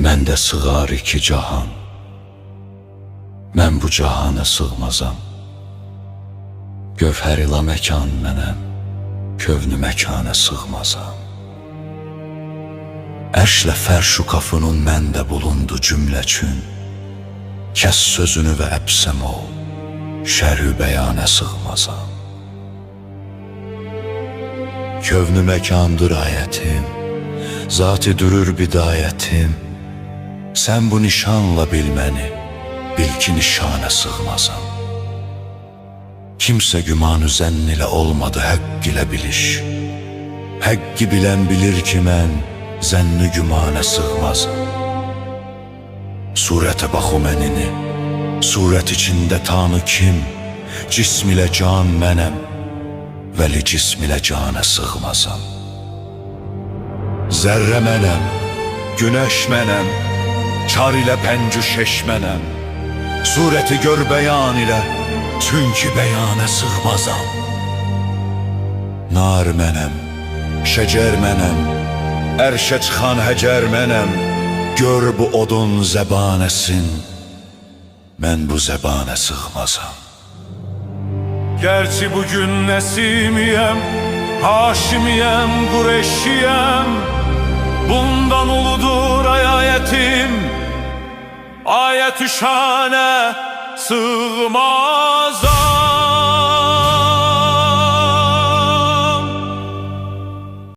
Məndə sığar iki cahan, mən bu cahana sığmazam. Gövhər ilə məkan mənəm, kövnü məkana sığmazam. Ərşlə fərşu qafının məndə bulundu cümləçün. Kəs sözünü və əbsəm ol, şərhü bəyanə sığmazam. Kövnü məkandır ayətim, zat-ı dürür bidayətim. Sən bu nişanla bil məni, bil ki nişana sığmazam. Kimsə gümanı zənn ilə olmadı həqq ilə biliş. Həqqi bilən bilir ki mən zənn-i gümanə sığmazam. Surətə bax o mənini, surət içində tanı kim? Cism ilə can mənəm, vəli cism ilə canə sığmazam. Zərrə mənəm, günəş mənəm, çar ilə pəncü şeş mənəm. Surəti gör bəyan ilə, çünki bəyanə sığmazam. Nar mənəm, şəcər mənəm, ərşə çıxan həcər mənəm. Gör bu odun zəbanəsin, mən bu zəbanə sığmazam. Gerçi bugün Nəsimiyəm, Haşimiyəm, Qureyşiyəm. Bundan uludur ayətim, ayət-ü şanə sığmazam.